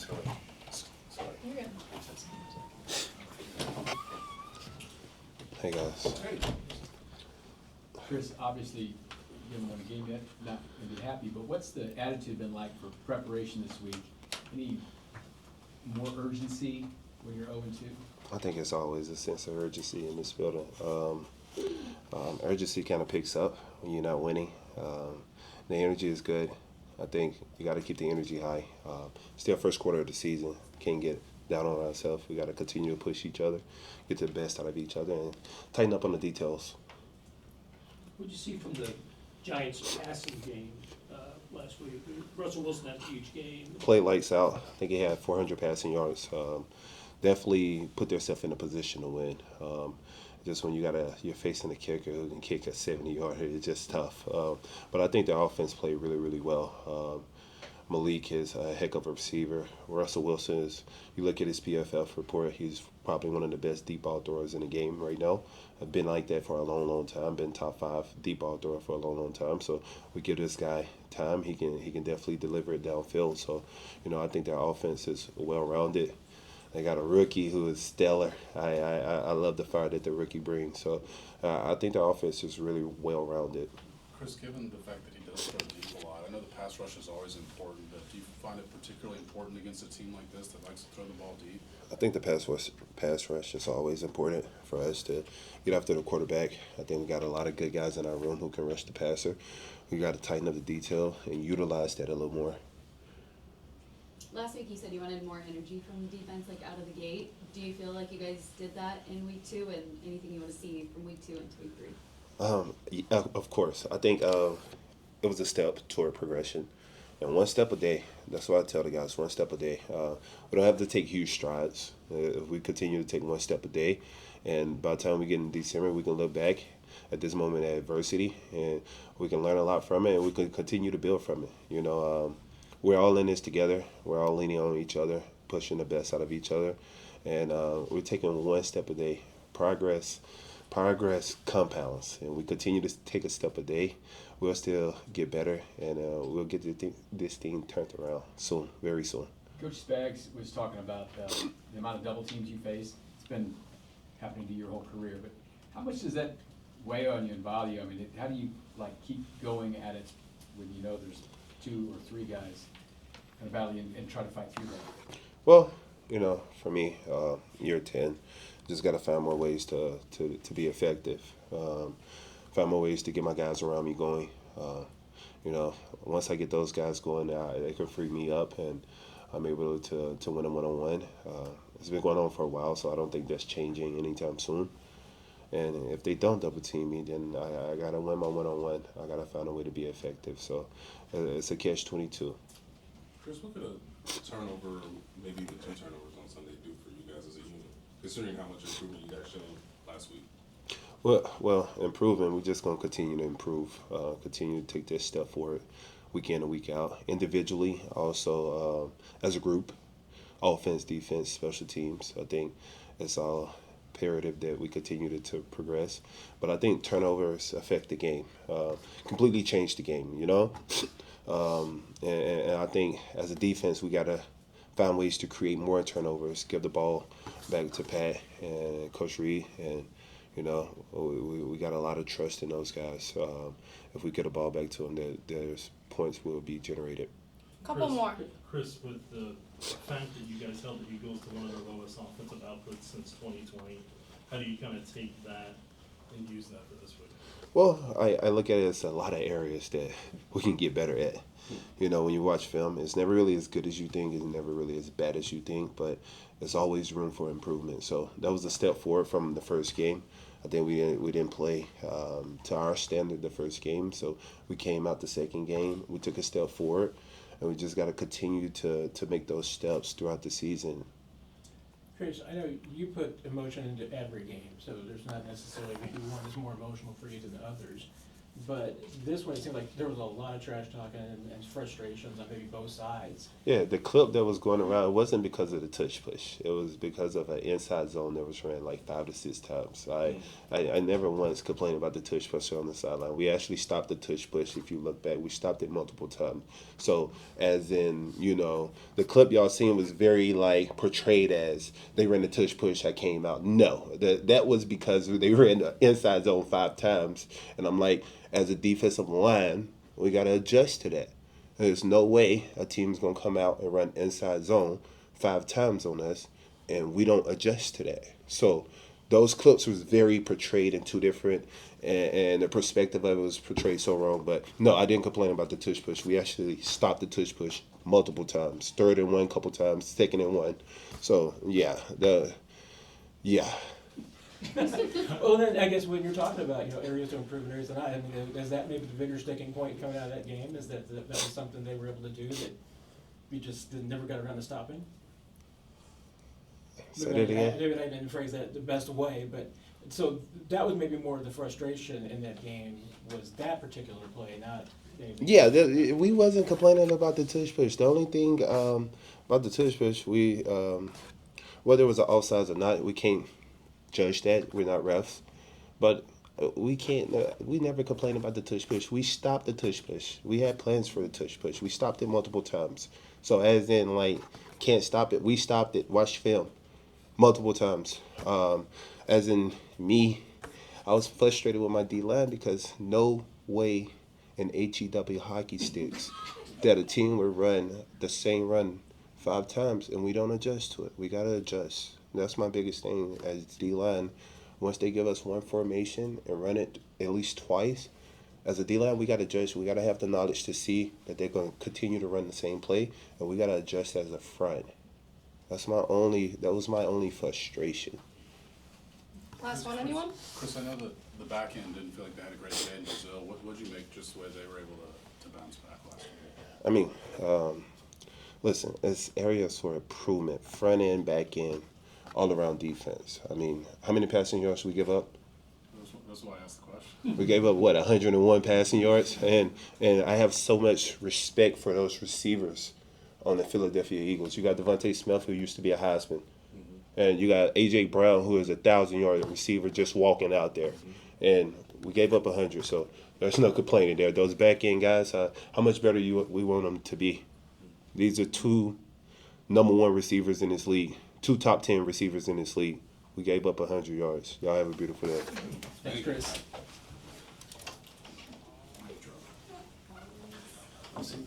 Sorry. You're good. Hey guys. Chris, obviously, you didn't win a game yet, not gonna be happy, but what's the attitude been like for preparation this week? Any more urgency when you're 0-2? I think it's always a sense of urgency in this building. Urgency kind of picks up when you're not winning. The energy is good. I think you got to keep the energy high. Still first quarter of the season. Can't get down on ourselves. We got to continue to push each other, get the best out of each other, and tighten up on the details. What did you see from the Giants' passing game last week? Russell Wilson had a huge game. Played lights out. I think he had 400 passing yards. Definitely put themselves in a position to win. Just when you're facing a kicker who can kick a 70-yarder, it's just tough. But I think the offense played really, really well. Malik is a heck of a receiver. Russell Wilson is, you look at his PFF report, he's probably one of the best deep ball throwers in the game right now. I've been like that for a long, long time. Been top 5 deep ball thrower for a long, long time. So we give this guy time. He can definitely deliver it downfield. So, I think their offense is well-rounded. They got a rookie who is stellar. I love the fire that the rookie brings. So I think their offense is really well-rounded. Chris, given the fact that he does throw deep a lot, I know the pass rush is always important, but do you find it particularly important against a team like this that likes to throw the ball deep? I think the pass rush is always important for us to get after the quarterback. I think we got a lot of good guys in our room who can rush the passer. We got to tighten up the detail and utilize that a little more. Last week you said you wanted more energy from the defense, like out of the gate. Do you feel like you guys did that in week 2, and anything you want to see from week 2 into week 3? Of course. I think it was a step toward progression. And one step a day. That's what I tell the guys, one step a day. We don't have to take huge strides. If we continue to take one step a day, and by the time we get in December, we can look back at this moment of adversity, and we can learn a lot from it, and we can continue to build from it. We're all in this together. We're all leaning on each other, pushing the best out of each other, and we're taking one step a day. Progress compounds, and we continue to take a step a day. We'll still get better, and we'll get this thing turned around soon, very soon. Coach Spags was talking about the amount of double teams you face. It's been happening to your whole career, but how much does that weigh on you and bother you? I mean, how do you keep going at it when there's 2 or 3 guys kind of battle you and try to fight through that? Well, for me, year 10, just got to find more ways to be effective. Find more ways to get my guys around me going. Once I get those guys going, they can free me up, and I'm able to win a one-on-one. It's been going on for a while, so I don't think that's changing anytime soon. And if they don't double team me, then I got to win my one-on-one. I got to find a way to be effective. So it's a catch-22. Chris, what could a turnover, maybe even 2 turnovers on Sunday do for you guys as a unit, considering how much improvement you guys showed last week? Well, improving, we're just going to continue to improve, continue to take this step forward week in and week out. Individually, also as a group, offense, defense, special teams. I think it's all imperative that we continue to progress. But I think turnovers affect the game, completely change the game, And I think as a defense, we got to find ways to create more turnovers, give the ball back to Pat and Coach Reed, and we got a lot of trust in those guys. If we get the ball back to them, there's points will be generated. Couple more. Chris, with the fact that you guys held the Eagles to one of the lowest offensive outputs since 2020, how do you kind of take that and use that for this week? Well, I look at it as a lot of areas that we can get better at. When you watch film, it's never really as good as you think. It's never really as bad as you think, but there's always room for improvement. So that was a step forward from the first game. I think we didn't play to our standard the first game, so we came out the second game. We took a step forward, and we just got to continue to make those steps throughout the season. Chris, I know you put emotion into every game, so there's not necessarily maybe one is more emotional for you than others. but this one, it seemed like there was a lot of trash talking and frustrations on maybe both sides. Yeah, the clip that was going around, it wasn't because of the touch push. It was because of an inside zone that was ran like 5 to 6 times. I never once complained about the touch push on the sideline. We actually stopped the touch push. If you look back, we stopped it multiple times. So, as in, you know, the clip y'all seen was very like portrayed as they ran the touch push, I came out. No, that was because they ran the inside zone 5 times. And I'm like, as a defensive line, we got to adjust to that. There's no way a team's going to come out and run inside zone 5 times on us, and we don't adjust to that. So those clips was very portrayed in 2 different, and the perspective of it was portrayed so wrong. But no, I didn't complain about the tush push. We actually stopped the tush push multiple times. 3rd and 1 couple times, 2nd and 1. So yeah, Well, then I guess when you're talking about, you know, areas to improve and areas to not, I mean, is that maybe the bigger sticking point coming out of that game? Is that was something they were able to do that we just never got around to stopping? Say that again? Maybe I didn't phrase that the best way, but so that was maybe more of the frustration in that game was that particular play, not anything. Yeah, we wasn't complaining about the tush push. The only thing about the tush push, whether it was an offsides or not, we can't judge that. We're not refs, but we can't. We never complain about the tush push. We stopped the tush push. We had plans for the tush push. We stopped it multiple times. So as in, like, can't stop it. We stopped it. Watch film multiple times. As in me, I was frustrated with my D line because no way in HEW hockey sticks that a team would run the same run 5 times and we don't adjust to it. We gotta adjust. That's my biggest thing as D-line. Once they give us one formation and run it at least twice, as a D-line, we got to adjust. We got to have the knowledge to see that they're going to continue to run the same play, and we got to adjust as a front. That was my only frustration. Last one, anyone? Chris, I know that the back end didn't feel like they had a great day in Brazil. What did you make just the way they were able to bounce back last week? I mean, listen, it's areas for improvement, front end, back end, all around defense. I mean, how many passing yards we give up? That's why I asked the question. We gave up, 101 passing yards? And I have so much respect for those receivers on the Philadelphia Eagles. You got Devontae Smith, who used to be a Heisman. And you got A.J. Brown, who is a 1,000-yard receiver just walking out there. And we gave up 100, so there's no complaining there. Those back-end guys, how much better we want them to be? These are 2 number 1 receivers in this league, 2 top 10 receivers in this league. We gave up 100 yards. Y'all have a beautiful day. Thanks, Chris. Let's see.